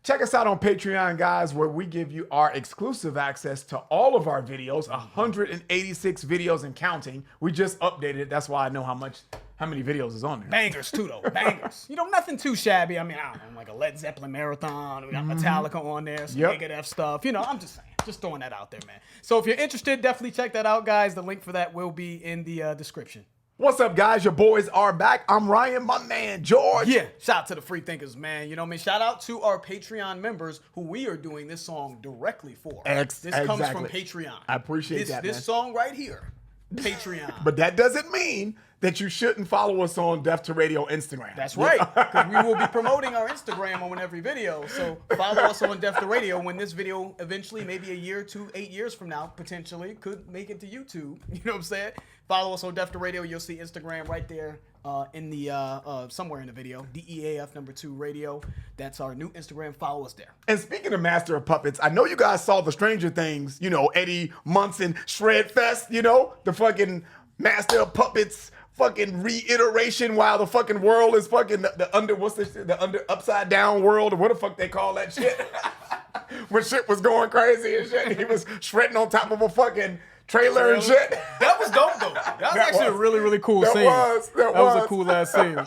Check us out on Patreon, guys, where we give you our exclusive access to all of our videos, 186 videos and counting. We just updated it. That's why I know how many videos is on there. Bangers too, though. Bangers. Nothing too shabby. I mean, I don't know, like a Led Zeppelin marathon. We got Metallica on there, some Megadeth stuff. I'm just saying. Just throwing that out there, man. So if you're interested, definitely check that out, guys. The link for that will be in the description. What's up, guys? Your boys are back. I'm Ryan, my man, George. Yeah, shout out to the free thinkers, man. Shout out to our Patreon members who we are doing this song directly for. This comes from Patreon. I appreciate that, This song right here, Patreon. But that doesn't mean that you shouldn't follow us on Deaf to Radio Instagram. That's right, because we will be promoting our Instagram on every video. So follow us on Deaf to Radio when this video eventually, maybe a year, 8 years from now, potentially, could make it to YouTube. You know what I'm saying? Follow us on Deaf to Radio. You'll see Instagram right there in the somewhere in the video. DEAF2 Radio. That's our new Instagram. Follow us there. And speaking of Master of Puppets, I know you guys saw the Stranger Things, Eddie Munson Shred Fest, the fucking Master of Puppets fucking reiteration while the fucking world is fucking the upside down world, or what the fuck they call that shit. When shit was going crazy and shit, he was shredding on top of a fucking trailer and shit. That was dope though. That was actually a really, really cool scene. That was a cool ass scene.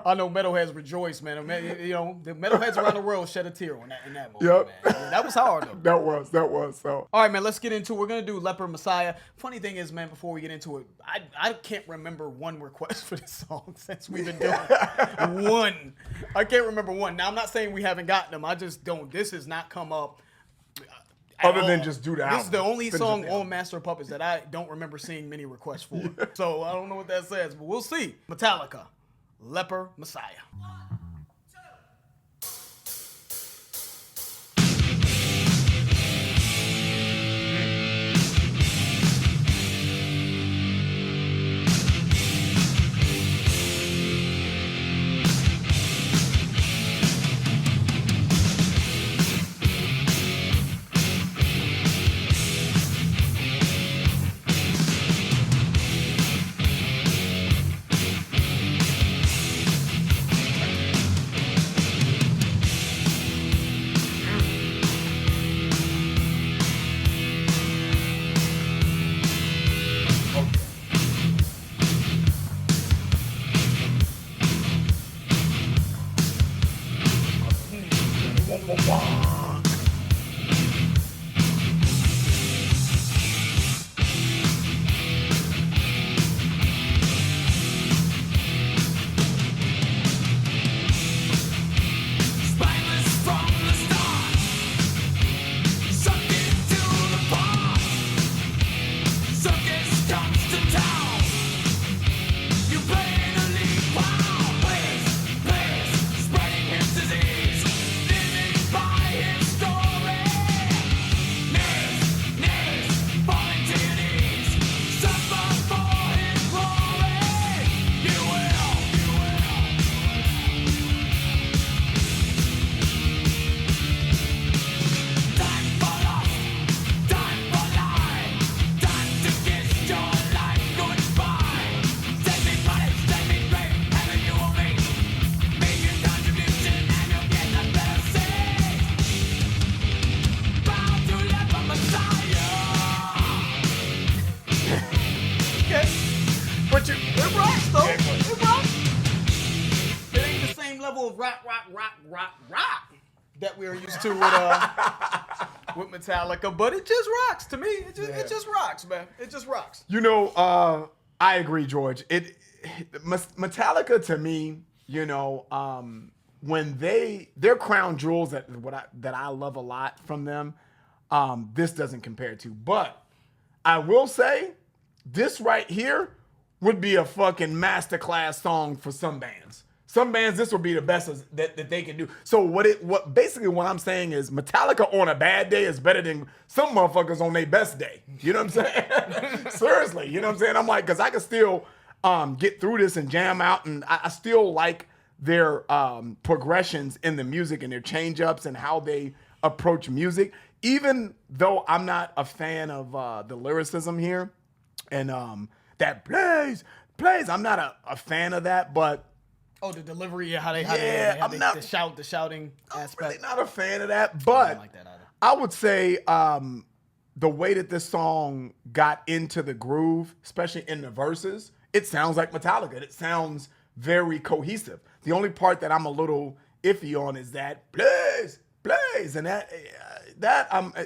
I know metalheads rejoice, man. The metalheads around the world shed a tear in that moment. Yep. Man. Yeah, that was hard though. That was. So. All right, man. Let's get into it. We're gonna do Leper Messiah. Funny thing is, man, before we get into it, I can't remember one request for this song since we've been doing it. One. I can't remember one. Now I'm not saying we haven't gotten them. I just don't. This has not come up. Other than just do the album. This is the only song on Master of Puppets that I don't remember seeing many requests for. So I don't know what that says, but we'll see. Metallica, Leper Messiah. Rock that we are used to with Metallica, but it just rocks to me. It just rocks, man. It just rocks. I agree, George. Metallica to me, when they're crown jewels that I love a lot from them, this doesn't compare to. But I will say, this right here would be a fucking masterclass song for some bands. Some bands, this will be the best that they can do. So what I'm saying is Metallica on a bad day is better than some motherfuckers on their best day. You know what I'm saying? Seriously, you know what I'm saying? I'm like, because I can still get through this and jam out, and I still like their progressions in the music and their change-ups and how they approach music. Even though I'm not a fan of the lyricism here and that plays, I'm not a fan of that, but Oh, the delivery, how they the shouting I'm aspect. really not a fan of that, I but don't like that either. I would say the way that this song got into the groove, especially in the verses, it sounds like Metallica. It sounds very cohesive. The only part that I'm a little iffy on is that blaze, and that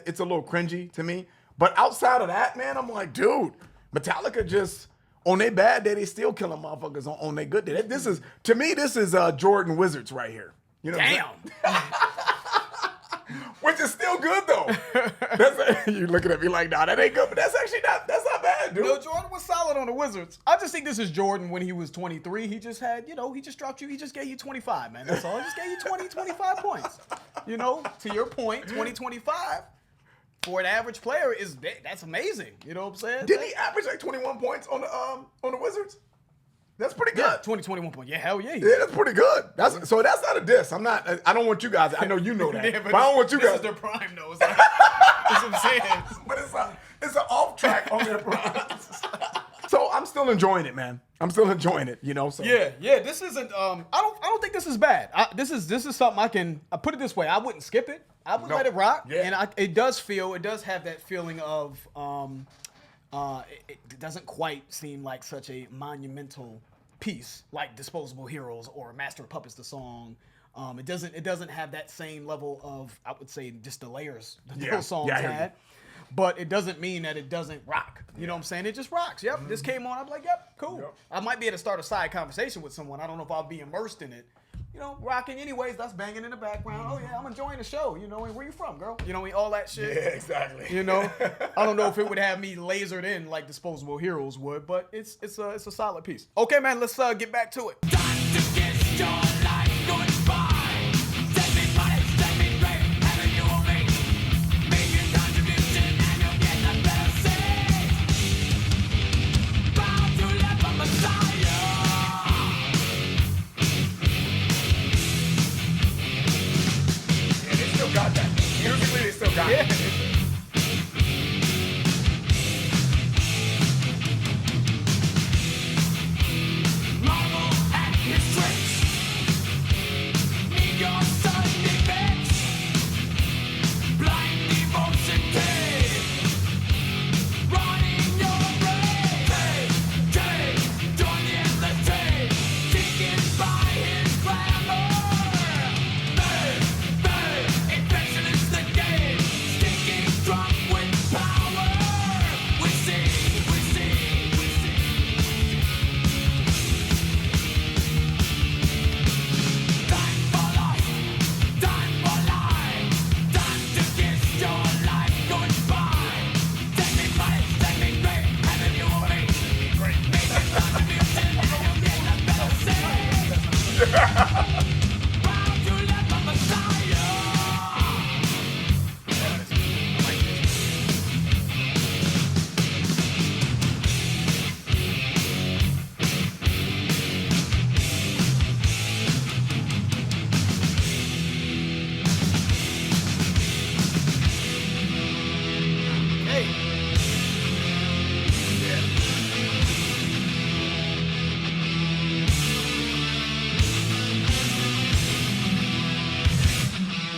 it's a little cringy to me. But outside of that, man, I'm like, dude, Metallica just on their bad day, they still killing motherfuckers on their good day. This is to me, this is Jordan Wizards right here. You know, Damn. which is still good though. You looking at me like, nah, that ain't good, but that's not bad, dude. No, Jordan was solid on the Wizards. I just think this is Jordan when he was 23. He just had, he just dropped you. He just gave you 25, man. That's all. He just gave you 20, 25 points. To your point, 2025 for an average player that's amazing. You know what I'm saying? Didn't he average like 21 points on the Wizards? That's pretty good. Yeah, 21 points. Yeah, hell yeah. Yeah, that's pretty good. That's not a diss. I don't want you guys. I know you know that. Yeah, but I don't want you this guys. is their prime, though. That's what I'm saying. But it's an off track on their prime. So I'm still enjoying it, man. I'm still enjoying it. So. Yeah. This isn't. I don't think this is bad. This is something I put it this way. I wouldn't skip it. I would let it rock. Yeah. And it does have that feeling of it doesn't quite seem like such a monumental piece like Disposable Heroes or Master of Puppets the song. It doesn't have that same level of, I would say, just the layers that those songs had. But it doesn't mean that it doesn't rock. You know what I'm saying? It just rocks. Yep. This came on. I'm like, yep, cool. Yep. I might be able to start a side conversation with someone. I don't know if I'll be immersed in it. Rocking anyways. That's banging in the background. Oh yeah, I'm enjoying the show. And where you from, girl? All that shit. Yeah, exactly. I don't know if it would have me lasered in like Disposable Heroes would, but it's a solid piece. Okay, man. Let's get back to it. Got that. Musically, they still got it. Marvel at his tricks. Need your sudden events. Blind devotion cave. Running your race. Cave. Join the endless trade. Seeking by his glamour. Infection is the game. Stinking drunk with power. We see. Time for life, time for life, time to kiss your life goodbye. Take me money, take me great, having you or me. Make a contribution and you'll get a better say. Proud to live a Messiah.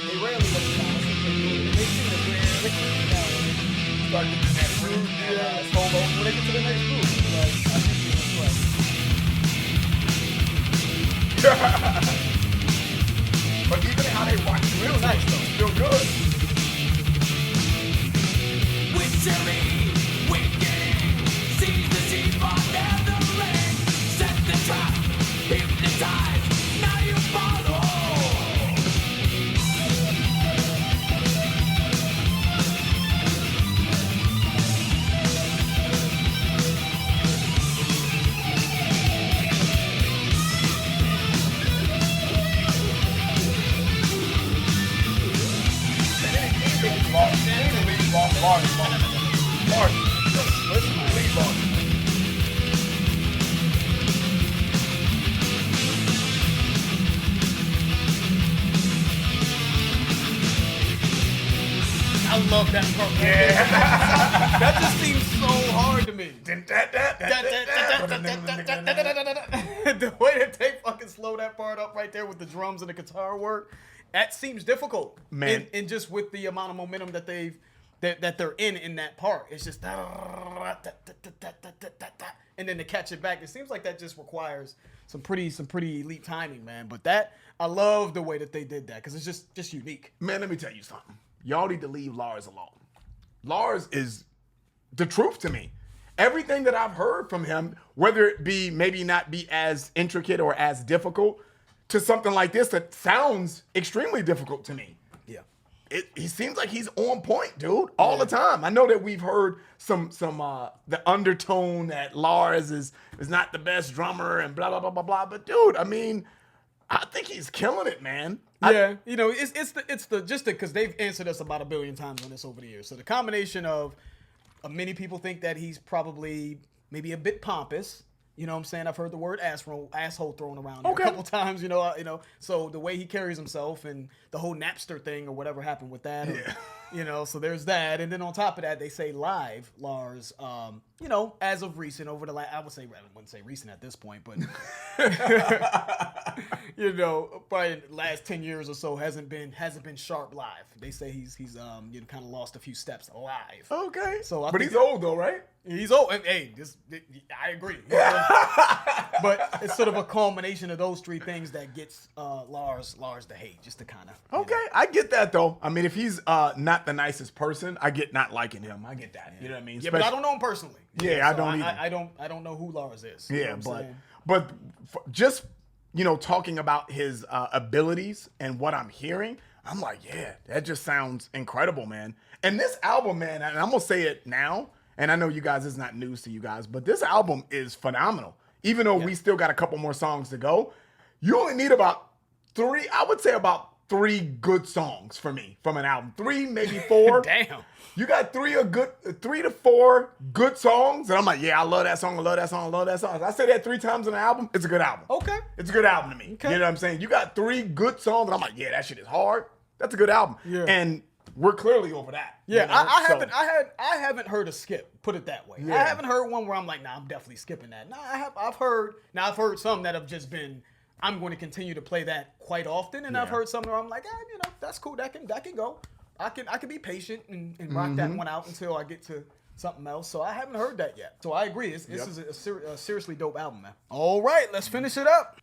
They rarely let you down. They seem to rarely let you down. Start getting that groove. Solo. When they get to the next group, I think But even how they rock the real nice though, still good. Witchery, winking, seize the sheep on the ring. Set the trap, hypnotize, now you follow. I love that part. Yeah. That just seems so hard to me. The way that they fucking slow that part up right there with the drums and the guitar work, that seems difficult. Man. And just with the amount of momentum that they're in that part. It's just and then to catch it back, it seems like that just requires some pretty elite timing, man. But that I love the way that they did that because it's just unique. Man, let me tell you something. Y'all need to leave Lars alone. Lars is the truth to me. Everything that I've heard from him, whether it be maybe not be as intricate or as difficult, to something like this that sounds extremely difficult to me. Yeah. He seems like he's on point, dude, all the time. I know that we've heard some the undertone that Lars is not the best drummer and blah blah blah blah blah. But dude, I mean, I think he's killing it, man. Yeah, it's because they've answered us about 1 billion times on this over the years. So the combination of many people think that he's probably maybe a bit pompous. You know what I'm saying? I've heard the word asshole thrown around a couple times, you know. So the way he carries himself and the whole Napster thing or whatever happened with that. So there's that. And then on top of that, they say live, Lars, as of recent, over the last, I wouldn't say recent at this point, but, probably the last 10 years or so hasn't been sharp live. They say he's kind of lost a few steps live. Okay. But he's old though, right? He's old. Hey, I agree. But it's sort of a culmination of those three things that gets Lars the hate, just to kind of. Okay, I get that though. I mean, if he's not the nicest person, I get not liking him. I get that. Yeah. You know what I mean? Yeah, but I don't know him personally. Yeah, I don't either. I don't know who Lars is. Yeah, but just talking about his abilities and what I'm hearing, I'm like, yeah, that just sounds incredible, man. And this album, man, and I'm gonna say it now. And I know you guys, it's not news to you guys, but this album is phenomenal. Even though we still got a couple more songs to go, you only need about three good songs for me from an album. 3, maybe 4. Damn. You got 3 to 4 good songs, and I'm like, yeah, I love that song, I love that song, I love that song. If I say that 3 times in an album, it's a good album. Okay. It's a good album to me. Okay. You know what I'm saying? You got 3 good songs, and I'm like, yeah, that shit is hard. That's a good album. Yeah. And we're clearly over that. Yeah, you know? I haven't heard a skip. Put it that way. Yeah. I haven't heard one where I'm like, nah, I'm definitely skipping that. Nah, I've heard some that have just been. I'm going to continue to play that quite often, and I've heard some where I'm like, that's cool. That can go. I can be patient and rock that one out until I get to something else. So I haven't heard that yet. So I agree. This is a seriously dope album, man. All right, let's finish it up.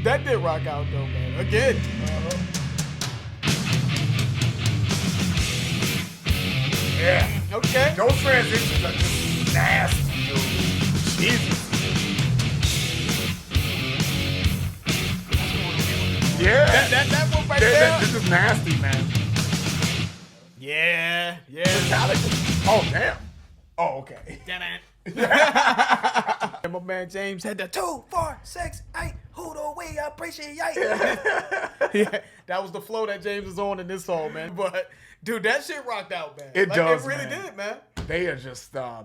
That did rock out though, man. Again. Yeah. Okay. Those transitions are just nasty, dude. Jesus. Yeah. That one right there. This is nasty, man. Yeah. Metallica. Oh, damn. Oh, okay. And my man James had the 2, 4, 6, 8. Who do we appreciate? Yeah, that was the flow that James is on in this song, man. But dude, that shit rocked out, man. It does. It really did, man. They are just, they're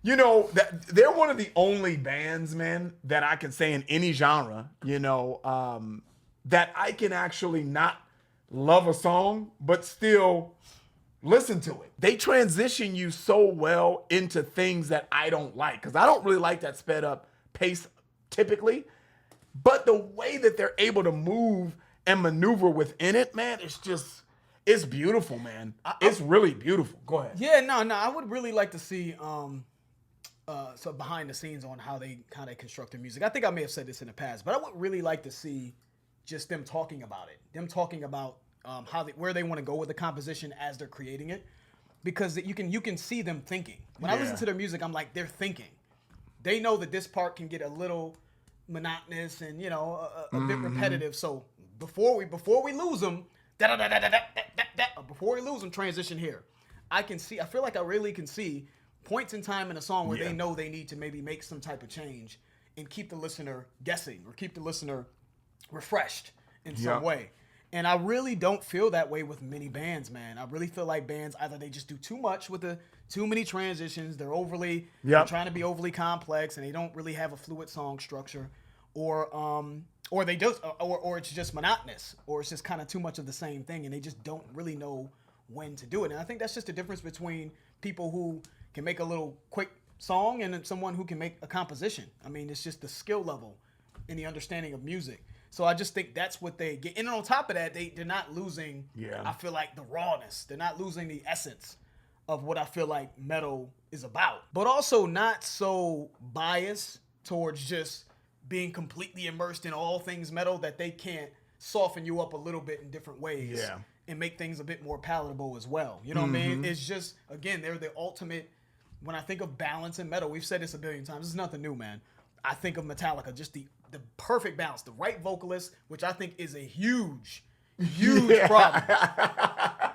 one of the only bands, man, that I can say in any genre, that I can actually not love a song, but still listen to it. They transition you so well into things that I don't like, because I don't really like that sped up pace typically. But the way that they're able to move and maneuver within it, man, it's beautiful, man. It's really beautiful. Go ahead. Yeah, no, I would really like to see so behind the scenes on how they construct their music. I think I may have said this in the past, but I would really like to see just them talking about it. Them talking about where they want to go with the composition as they're creating it, because you can see them thinking. When I listen to their music, I'm like, they're thinking. They know that this part can get a little monotonous and a bit repetitive. So before we lose them, before we lose them, transition here. I feel like I really can see points in time in a song where they know they need to maybe make some type of change and keep the listener guessing or keep the listener refreshed in some way. And I really don't feel that way with many bands, man. I really feel like bands, either they just do too much with too many transitions, they're trying to be overly complex, and they don't really have a fluid song structure, or it's just monotonous, or it's just kind of too much of the same thing, and they just don't really know when to do it. And I think that's just the difference between people who can make a little quick song and someone who can make a composition. I mean, it's just the skill level and the understanding of music. So I just think that's what they get. And on top of that, they're not losing, I feel like, the rawness. They're not losing the essence of what I feel like metal is about. But also not so biased towards just being completely immersed in all things metal that they can't soften you up a little bit in different ways and make things a bit more palatable as well. You know what I mean? It's just, again, they're the ultimate. When I think of balance in metal, we've said this a billion times. This is nothing new, man. I think of Metallica, just the perfect balance, the right vocalist, which I think is a huge problem.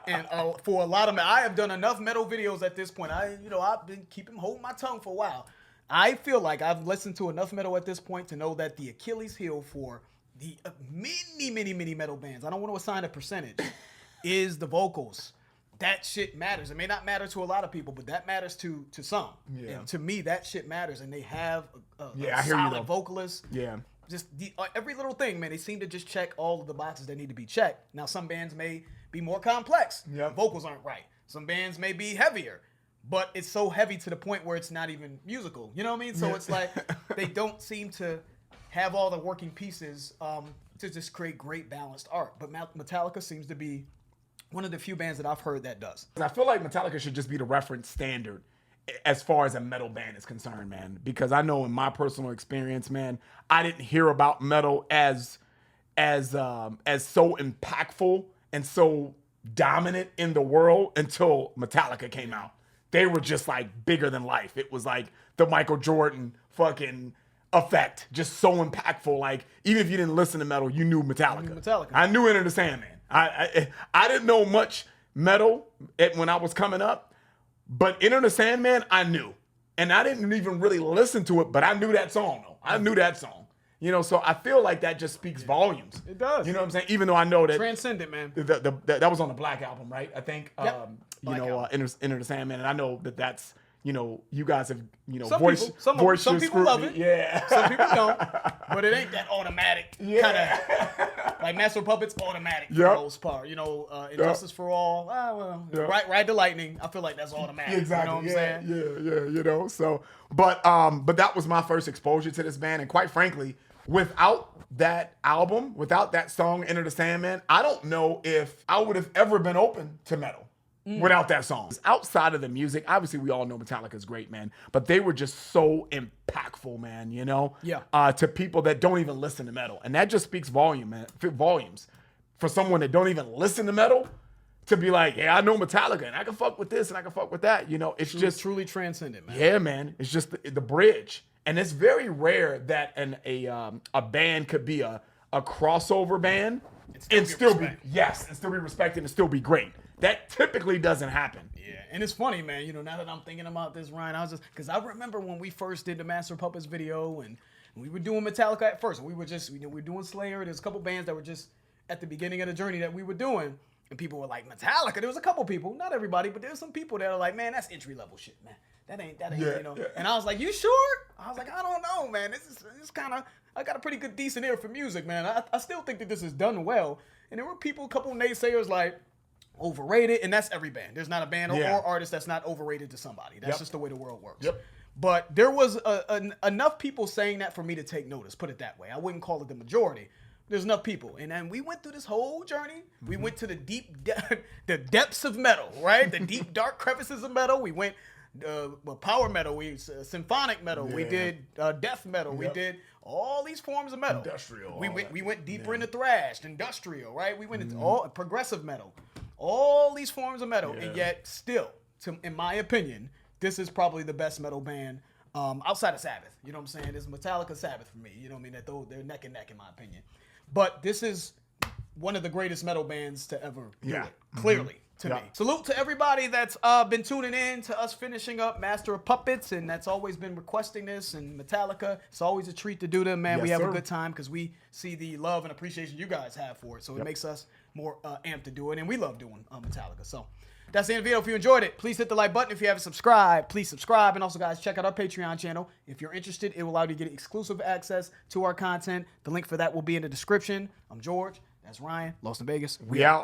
And for a lot of I have done enough metal videos at this point. I've been holding my tongue for a while. I feel like I've listened to enough metal at this point to know that the Achilles heel for the many metal bands, I don't want to assign a percentage, is the vocals. That shit matters. It may not matter to a lot of people, but that matters to some. Yeah. And to me, that shit matters. And they have a solid vocalist. Yeah. Just every little thing, man. They seem to just check all of the boxes that need to be checked. Now, some bands may be more complex. Yep. Vocals aren't right. Some bands may be heavier, but it's so heavy to the point where it's not even musical. You know what I mean? So it's like they don't seem to have all the working pieces to just create great balanced art. But Metallica seems to be one of the few bands that I've heard that does. I feel like Metallica should just be the reference standard as far as a metal band is concerned, man. Because I know in my personal experience, man, I didn't hear about metal as so impactful and so dominant in the world until Metallica came out. They were just like bigger than life. It was like the Michael Jordan fucking effect, just so impactful. Like even if you didn't listen to metal, you knew Metallica. I knew Enter the Sandman. I didn't know much metal when I was coming up, but Enter the Sandman I knew, and I didn't even really listen to it, but I knew that song though. I knew that song, so I feel like that just speaks volumes. It does. You know what I'm saying? Even though I know that Transcendent, man. That was on the Black Album, right? I think. Yep. Enter the Sandman, and I know that's. You guys have, some people love it. Yeah. Some people don't. But it ain't that automatic kind of, like Master of Puppets, automatic for the most part. Injustice for All, Ride the Lightning, I feel like that's automatic. Exactly. You know what I'm saying? Yeah. So, but that was my first exposure to this band. And quite frankly, without that album, without that song, Enter the Sandman, I don't know if I would have ever been open to metal. Without that song. Outside of the music, obviously we all know Metallica's great, man. But they were just so impactful, man, to people that don't even listen to metal. And that just speaks volumes. For someone that don't even listen to metal, to be like, yeah, I know Metallica, and I can fuck with this, and I can fuck with that. It's just truly transcendent, man. Yeah, man. It's just the bridge. And it's very rare that a band could be a crossover band and still be respected and still be great. That typically doesn't happen. Yeah, and it's funny, man. Now that I'm thinking about this, Ryan, I was just because I remember when we first did the Master of Puppets video, and we were doing Metallica at first. We were doing Slayer. There's a couple bands that were just at the beginning of the journey that we were doing, and people were like, Metallica. There was a couple people, not everybody, but there's some people that are like, man, that's entry level shit, man. That ain't. Yeah. And I was like, you sure? I was like, I don't know, man. This kind of. I got a pretty good, decent ear for music, man. I still think that this is done well. And there were a couple naysayers like. Overrated, and that's every band. There's not a band or artist that's not overrated to somebody. That's just the way the world works. Yep. But there was enough people saying that for me to take notice. Put it that way. I wouldn't call it the majority. There's enough people, and then we went through this whole journey. We went to the the depths of metal, right? The deep dark crevices of metal. We went power metal. We symphonic metal. We did death metal. We did all these forms of metal. Industrial. We went deeper into thrash, industrial, right? We went into all progressive metal, all these forms of metal, and yet still, in my opinion, this is probably the best metal band outside of Sabbath. You know what I'm saying? It's Metallica, Sabbath for me. You know what I mean? They're neck and neck in my opinion. But this is one of the greatest metal bands to ever do it. Clearly. To me. Salute to everybody that's been tuning in to us finishing up Master of Puppets, and that's always been requesting this, and Metallica. It's always a treat to do them, man. We have a good time because we see the love and appreciation you guys have for it, so it makes us more amped to do it, and we love doing Metallica. So that's the end of the video. If you enjoyed it, please hit the like button. If you haven't subscribed, please subscribe. And also, guys, check out our Patreon channel. If you're interested, it will allow you to get exclusive access to our content. The link for that will be in the description. I'm George. That's Ryan. Lost in Vegas. We out.